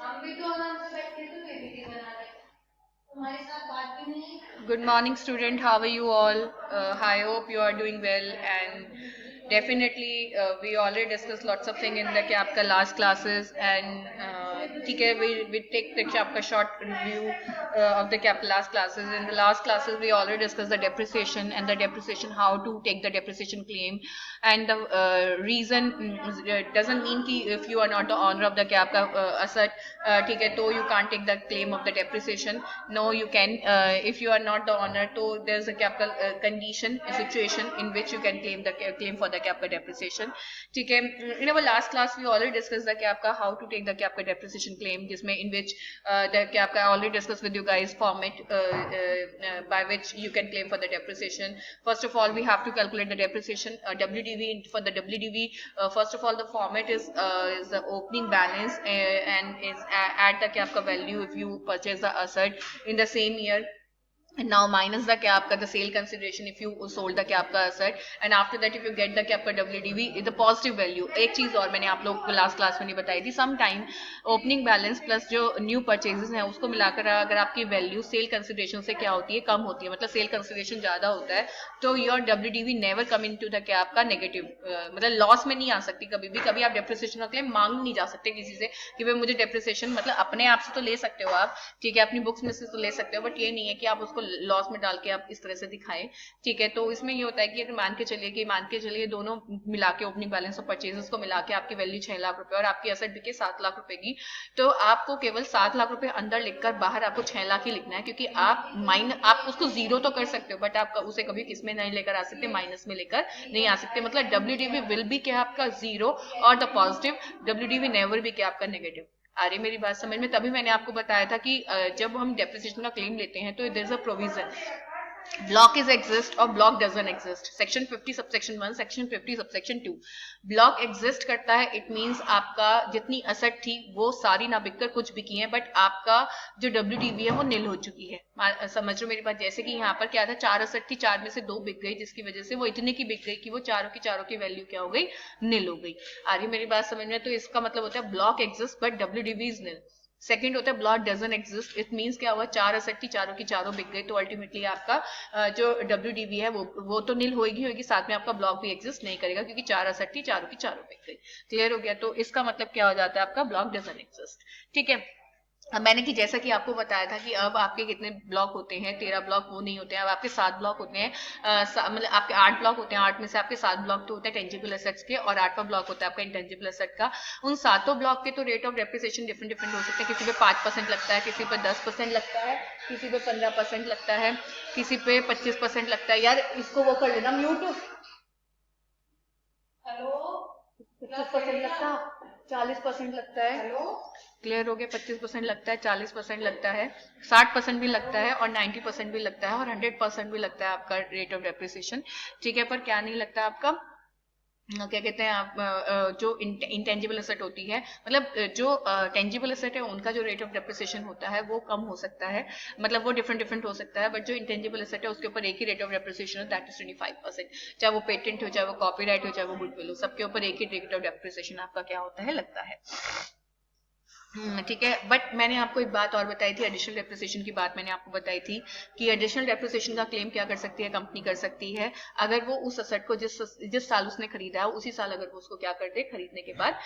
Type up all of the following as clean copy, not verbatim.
हम भी तो आराम से बैठ के तो पीपीटी बना रहे हैं, तुम्हारे साथ बात भी नहीं। Good morning, student. How are you all? I hope you are doing well. And definitely, we already discussed lots of things in the आपका last classes. And ठीक है, we take the आपका short review of the last classes. In the last classes, we already discussed the depreciation and the depreciation, how to take the depreciation claim, and the reason doesn't mean कि if you are not the owner of the आपका asset, ठीक है, तो you can't take the claim of the depreciation. No, you can. If you are not the owner, so there's a capital condition, a situation in which you can claim for the capital depreciation. ठीक है. In our last class, we already discussed the आपका how to take the capital depreciation claim, जिसमें in which the आपका already discussed with you guys format by which you can claim for the depreciation. First of all, we have to calculate the depreciation. WDV, for the WDV, first of all, the format is the opening balance and is at the आपका value if you purchase the asset in the same year. And now minus the क्या आपका the sale consideration if you sold the क्या आपका asset, and after that if you get the क्या आपका WDV is the positive value. एक चीज और मैंने आप लोग को लास्ट क्लास में नहीं बताई थी, some time opening balance plus जो न्यू परचेजेस हैं उसको मिलाकर अगर आपकी वैल्यू सेल कंसिडरेशन से क्या होती है, कम होती है, मतलब सेल कंसिडरेशन ज्यादा होता है, तो your WDV never come into the क्या आपका नेगेटिव, मतलब लॉस में नहीं आ सकती कभी भी. कभी आप डेप्रिसिएशन का क्लेम मांग नहीं जा सकते किसी से कि भाई मुझे डेप्रिसिएशन, मतलब अपने आप से तो ले सकते हो आप, ठीक है, अपनी बुक्स में से तो ले सकते हो, बट ये नहीं है कि आप उसको लॉस में डाल के आप इस तरह से दिखाएं. ठीक है, तो इसमें ये होता है कि अगर मान के चलिए दोनों मिला के ओपनिंग बैलेंस और परचेजेस को मिला के आपकी वैल्यू 6 लाख रुपए और आपकी एसेट बिके 7 लाख रुपए की, तो आपको केवल 7 लाख रुपए अंदर लिखकर बाहर आपको 6 लाख ही लिखना है, क्योंकि आप उसको जीरो तो कर सकते हो बट आप उसे कभी किसमें नहीं लेकर आ सकते, माइनस में लेकर नहीं आ सकते. मतलब WDV विल बी क्या आपका जीरो और द पॉजिटिव, WDV नेवर भी क्या आपका नेगेटिव. आ रही मेरी बात समझ में? तभी मैंने आपको बताया था कि जब हम डेप्रिसिएशन का क्लेम लेते हैं तो there is a provision, block is exist और block doesn't exist. section 50 subsection 1, section 50 subsection 2. block exist करता है, it means आपका जितनी asset थी वो सारी ना बिककर कुछ बिकी है, बट आपका जो WDV है वो नील हो चुकी है. समझ रहे हो मेरी बात? जैसे कि यहाँ पर क्या था, 4 asset थी, 4 में से 2 बिक गई, जिसकी वजह से वो इतने की बिक गई कि वो चारों की वैल्यू क्या हो गई, नील हो गई. आ रही मेरी बात समझ में? तो इसका मतलब होता है block exist but WDV is nil. Second होता है block doesn't exist, it means क्या हुआ, 4 असेट थी, चारों की चारों बिक गई, तो अल्टीमेटली आपका जो WDV है वो तो नील होगी, साथ में आपका ब्लॉक भी एग्जिस्ट नहीं करेगा क्योंकि 4 असेट थी, चारों की चारों बिक गई. क्लियर हो गया? तो इसका मतलब क्या हो जाता है आपका, ब्लॉक डजन एग्जिस्ट. ठीक है. अब मैंने कि जैसा कि आपको बताया था कि अब आपके कितने ब्लॉक होते हैं, 13 ब्लॉक वो नहीं होते हैं, अब आपके 7 ब्लॉक होते हैं. मतलब आपके 8 ब्लॉक होते हैं, 8 में से आपके 7 ब्लॉक तो होते हैं टेंजिबल एसेट्स के और 8वां ब्लॉक होता है आपका इंटेंजिबल एसेट का. उन सातों ब्लॉक के तो rate of depreciation different different हो सकते हैं. किसी पे 5% लगता है, किसी पे 10% लगता है, किसी पे 15% लगता है, किसी पे 25% लगता है. यार इसको वो कर लेना म्यूट. हेलो, 25% लगता, 40% लगता है. हेलो। क्लियर हो गया? 25% लगता है, 40% लगता है, 60% भी लगता है और 90% भी लगता है और 100% भी लगता है आपका रेट ऑफ डेप्रिसिएशन. ठीक है, पर क्या नहीं लगता आपका, क्या कहते हैं आप, जो इंटेंजिबल एसेट होती है, मतलब जो टेंजिबल एसेट है उनका जो रेट ऑफ डेप्रिसिएशन होता है वो कम हो सकता है, मतलब वो डिफरेंट डिफरेंट हो सकता है, बट जो इंटेंजिबल एसेट है उसके ऊपर एक ही रेट ऑफ डेप्रिसिएशन है, दैट इज 25%. चाहे वो पेटेंट हो, चाहे वो कॉपीराइट हो, चाहे वो गुडविल हो, सबके ऊपर एक ही रेट ऑफ डेप्रिसिएशन आपका क्या होता है, लगता है. ठीक है, बट मैंने आपको एक बात और बताई थी, एडिशनल डेप्रिसिएशन की बात मैंने आपको बताई थी कि एडिशनल डेप्रिसिएशन का क्लेम क्या कर सकती है, कंपनी कर सकती है अगर वो उस असेट को जिस साल उसने खरीदा है उसी साल अगर वो उसको क्या कर दे, खरीदने के बाद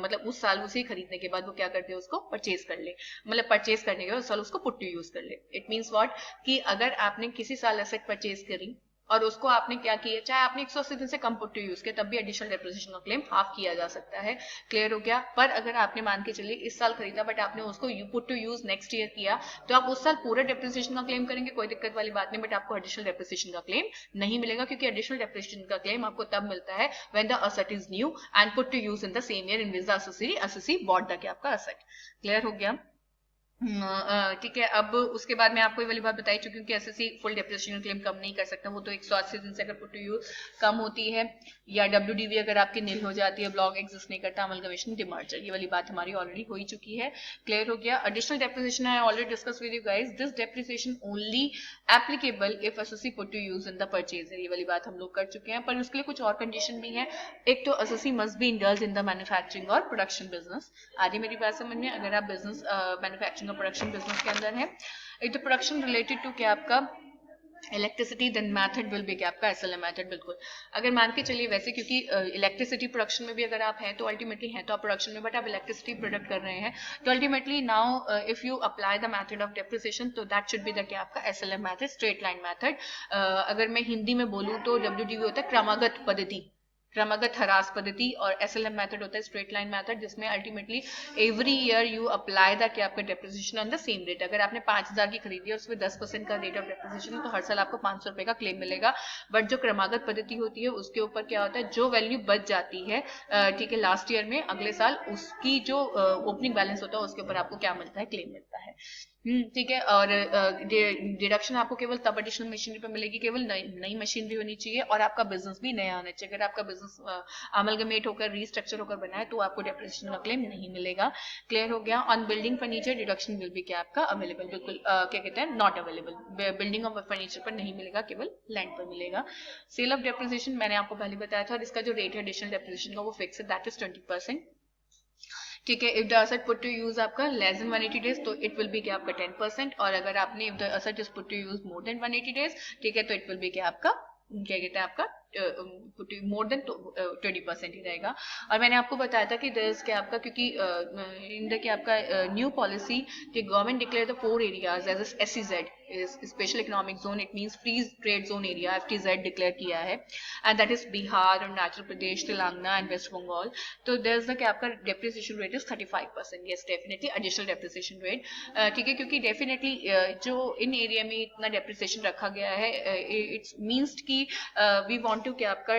मतलब उस साल उसे खरीदने के बाद वो क्या कर दे, उसको परचेज कर ले, मतलब परचेज करने के बाद साल उसको पुट टू यूज कर ले. इट मीन्स व्हाट, कि अगर आपने किसी साल एसेट परचेज करी और उसको आपने क्या किया, चाहे आपने 180 दिन से कम पुट टू यूज किया, तब भी एडिशनल डेप्रिसिएशन का क्लेम हाफ किया जा सकता है. क्लियर हो गया? पर अगर आपने मान के चलिए इस साल खरीदा बट आपने उसको put to use next year किया, तो आप उस साल पूरे डेप्रिसिएशन का क्लेम करेंगे, कोई दिक्कत वाली बात नहीं, बट आपको एडिशनल डेप्रिसिएशन का क्लेम नहीं मिलेगा, क्योंकि एडिशनल डेप्रिसिएशन का क्लेम आपको तब मिलता है when the asset is new and put to use in the same year in which the assessee bought the क्या आपका असेट. क्लियर हो गया? ठीक है। अब उसके बाद मैं आपको ये वाली बात बताई चुकी हूँ कि एसएससी फुल डेप्रिसिएशन क्लेम कम नहीं कर सकता, वो तो 180 दिन से अगर पुट टू यूज कम होती है, या डब्ल्यूडीवी अगर आपकी नील हो जाती है, ब्लॉक एग्जिस्ट नहीं करता, अमलगमेशन डिमर्जर, ये वाली बात हमारी ऑलरेडी हो ही चुकी है, क्लियर हो गया। Additional depreciation I already discuss with you guys, this depreciation only applicable if SSC put to use in the purchase, ये वाली बात हम लोग कर चुके हैं। पर उसके लिए कुछ और कंडीशन भी है। एक तो SSC must be indulge in the manufacturing और प्रोडक्शन बिजनेस। आ रही मेरी बात समझ में? अगर आप बिजनेस मैन्युफैक्चरिंग और प्रोडक्शन बिजनेस के अंदर है, एक तो प्रोडक्शन रिलेटेड टू क्या आपका electricity, then method will be क्या आपका एसएलएम मेथड। बिल्कुल अगर मान के चलिए वैसे, क्योंकि इलेक्ट्रिसिटी प्रोडक्शन में भी अगर आप हैं तो अल्टीमेटली हैं तो आप प्रोडक्शन में, बट आप इलेक्ट्रिसिटी प्रोडक्ट कर रहे हैं तो ultimately now if you apply the method of depreciation तो दैट शुड बी द क्या आपका SLM method, straight line method. अगर मैं हिंदी में बोलूँ तो डब्ल्यूडीवी होता है क्रमागत पद्धति, क्रमागत ह्रास पद्धति, और एसएलएम मेथड होता है स्ट्रेट लाइन मेथड, जिसमें ultimately every year you apply the क्या आपका depreciation on the same rate. अगर आपने 5000 की खरीदी और उसमें 10% का रेट ऑफ डेप्रिसिएशन है तो हर साल आपको 500 रुपए का क्लेम मिलेगा। बट जो क्रमागत पद्धति होती है उसके ऊपर क्या होता है, जो वैल्यू बच जाती है ठीक है लास्ट ईयर में, अगले साल उसकी जो ओपनिंग बैलेंस होता है उसके ऊपर आपको क्या मिलता है, क्लेम मिलता है। ठीक है। और डिडक्शन आपको केवल तब एडिशनल मशीनरी पे मिलेगी, केवल नई मशीनरी होनी चाहिए और आपका बिजनेस भी नया होना चाहिए। अगर आपका बिजनेस अमलगमेट होकर रीस्ट्रक्चर होकर बना है तो आपको डेप्रिसिएशन का क्लेम नहीं मिलेगा। क्लियर हो गया। On building furniture deduction will भी क्या आपका अवेलेबल, बिल्कुल क्या कहते हैं not available, building of furniture पर नहीं मिलेगा, केवल लैंड पर मिलेगा। सेल ऑफ डेप्रिसिएशन मैंने आपको पहले बताया था, और इसका जो रेट है एडिशनल डेप्रिसिएशन का वो फिक्स है, दैट इज 20%। ठीक है। If the asset put to use आपका लेस देन 180 डेज तो इट विल बी क्या आपका 10%, और अगर आपने if the asset is put to use more than 180 days ठीक है तो इट विल बी क्या आपका क्या कहते हैं आपका मोर देन 20% ही रहेगा। और मैंने आपको बताया था कि दस क्या आपका, क्योंकि इन द क्या आपका न्यू पॉलिसी कि government declare the 4 areas as SEZ special economic zone, it means free trade zone area, FTZ declare किया है, and that is Bihar, Arunachal Pradesh, Telangana and West Bengal. तो देयर इज द क्या आपका depreciation rate is 35%। Yes definitely additional depreciation rate ठीक है, क्योंकि definitely जो इन area में इतना डेप्रिसिएशन रखा गया है, इट्स मीन्स कि वी वांट टू क्या आपका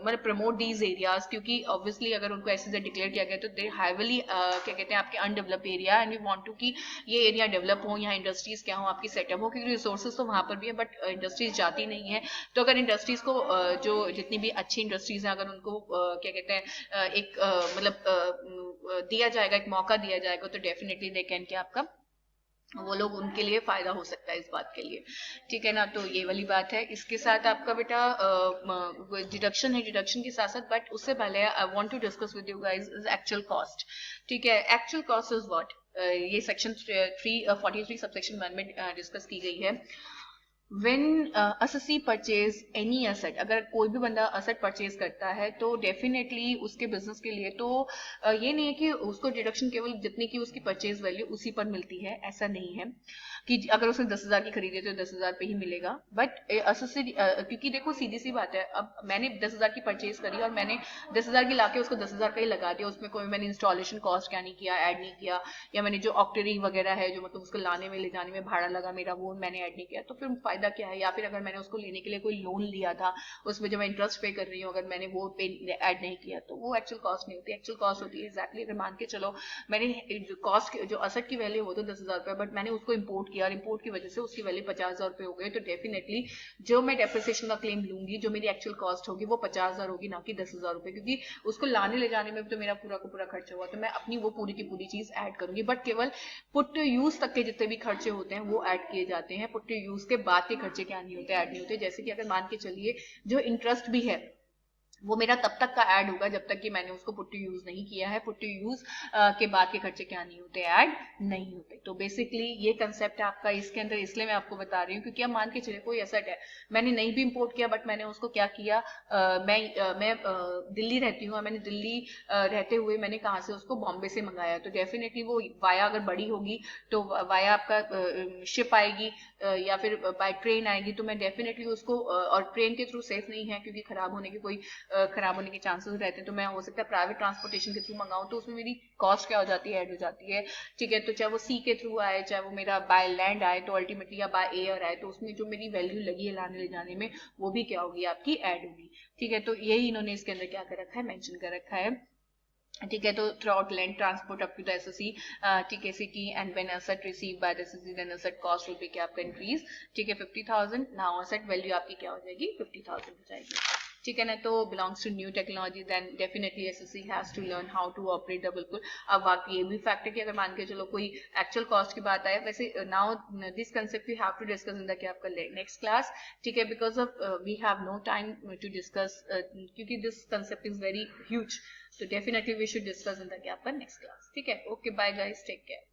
मतलब प्रमोट दीज एरियाज, क्योंकि ऑब्वियसली अगर उनको SEZ डिक्लेयर किया गया तो दे हैवली क्या कहते हैं आपके undeveloped area, and we want to कि ये एरिया डेवलप हो, यहाँ इंडस्ट्रीज क्या हो आपकी सेटअप हो, क्योंकि रिसोर्सेज तो वहां पर भी है बट इंडस्ट्रीज जाती नहीं है। तो अगर इंडस्ट्रीज को जो जितनी भी अच्छी इंडस्ट्रीज हैं अगर उनको क्या कहते हैं एक मतलब दिया जाएगा, एक मौका दिया जाएगा तो डेफिनेटली दे कैन क्या आपका वो लोग उनके लिए फायदा हो सकता है इस बात के लिए। ठीक है ना, तो ये वाली बात है। इसके साथ आपका बेटा डिडक्शन है, डिडक्शन के साथ साथ बट उससे पहले I want to discuss with you guys actual cost. ठीक है, एक्चुअल कॉस्ट इज व्हाट, ये सेक्शन 343 सबसेक्शन 1 में डिस्कस की गई है। When assessee purchase any asset, अगर कोई भी बंदा asset परचेज करता है तो डेफिनेटली उसके बिजनेस के लिए तो ये नहीं है कि उसको डिडक्शन केवल जितनी की उसकी परचेज वैल्यू उसी पर मिलती है, ऐसा नहीं है कि अगर उसने 10,000 की खरीदी है तो 10,000 पे ही मिलेगा। बट असेसी क्योंकि देखो सीधी सी बात है, अब मैंने 10,000 की परचेज करी और मैंने 10,000 की लाके उसको 10,000 का ही लगा दिया, उसमें कोई मैंने इंस्टॉलेशन कॉस्ट क्या नहीं किया, ऐड नहीं किया, या मैंने जो ऑक्टरी वगैरह है जो मतलब उसको लाने में ले जाने में भाड़ा लगा मेरा वो मैंने ऐड नहीं किया, तो फिर फायदा क्या है। या फिर अगर मैंने उसको लेने के लिए कोई लोन लिया था उसमें जो मैं इंटरेस्ट पे कर रही हूँ अगर मैंने वो पे ऐड नहीं किया तो वो एक्चुअल कॉस्ट नहीं होती। एक्चुअल कॉस्ट होती है एग्जैक्टली अगर मान के चलो मैंने कॉस्ट जो असेट की वैल्यू हो तो 10,000 रुपये, बट मैंने उसको इंपोर्ट किया और इंपोर्ट की वजह से उसकी वैल्यू 50,000 रुपये हो गई, तो डेफिनेटली जो मैं डेप्रिसिएशन का क्लेम लूंगी जो मेरी एक्चुअल कॉस्ट होगी वो 50,000 होगी, ना कि 10,000 रुपये, क्योंकि उसको लाने ले जाने में तो मेरा पूरा का पूरा खर्चा हुआ, तो मैं अपनी वो पूरी की पूरी चीज ऐड करूंगी। बट केवल पुट टू यूज तक के जितने भी खर्चे होते हैं वो ऐड किए जाते हैं, पुट टू यूज के बाद के खर्चे क्या नहीं होते, ऐड नहीं होते। जैसे कि अगर मान के चलिए जो इंटरेस्ट भी है वो मेरा तब तक का ऐड होगा जब तक कि मैंने उसको पुट टू यूज नहीं किया है, पुट टू यूज के बाद के खर्चे क्या नहीं होते, ऐड नहीं होते। तो बेसिकली ये कंसेप्ट है आपका इसके अंदर, इसलिए मैं आपको बता रही हूँ क्योंकि अब मान के चलिए कोई एसेट है मैंने नहीं भी इंपोर्ट किया बट मैंने उसको क्या किया, मैं दिल्ली रहती हूँ, मैंने दिल्ली रहते हुए मैंने कहाँ से उसको बॉम्बे से मंगाया, तो डेफिनेटली वो वाया अगर बड़ी होगी तो वाया आपका शिप आएगी या फिर बाय ट्रेन आएगी, तो मैं डेफिनेटली उसको और ट्रेन के थ्रू सेफ नहीं है क्योंकि खराब होने की कोई खराब होने के चांसेस रहते हैं, तो मैं हो सकता है प्राइवेट ट्रांसपोर्टेशन के थ्रू मंगाऊं तो उसमें मेरी कॉस्ट क्या हो जाती है, ऐड हो जाती है। ठीक है, तो चाहे वो सी के थ्रू आए चाहे वो मेरा बाय लैंड आए तो अल्टीमेटली या बाय एयर आए तो उसमें जो मेरी वैल्यू लगी है लाने ले जाने में वो भी क्या होगी आपकी ऐड होगी। ठीक है, तो यही इन्होंने इसके अंदर क्या कर रखा है, मेंशन कर रखा है। ठीक है. तो throughout length transport up to the SSC, TKCT, and when asset received by the SSC, then asset cost will be क्या आपका increase. ठीक है, 50,000. now asset value आपकी क्या हो जाएगी, 50,000 हो जाएगी. ठीक है ना. तो belongs to new technology, then definitely SSC has to learn how to operate the बिल्कुल. अब बाकी ये भी फैक्ट है कि अगर मान के चलो कोई एक्चुअल कॉस्ट की बात आए, वैसे now this concept we have to discuss in the क्या आपका next class. ठीक है, because of we have no time to discuss, क्योंकि this concept is very huge. So definitely we should discuss in the next class. ठीक है. Okay, bye guys, take care.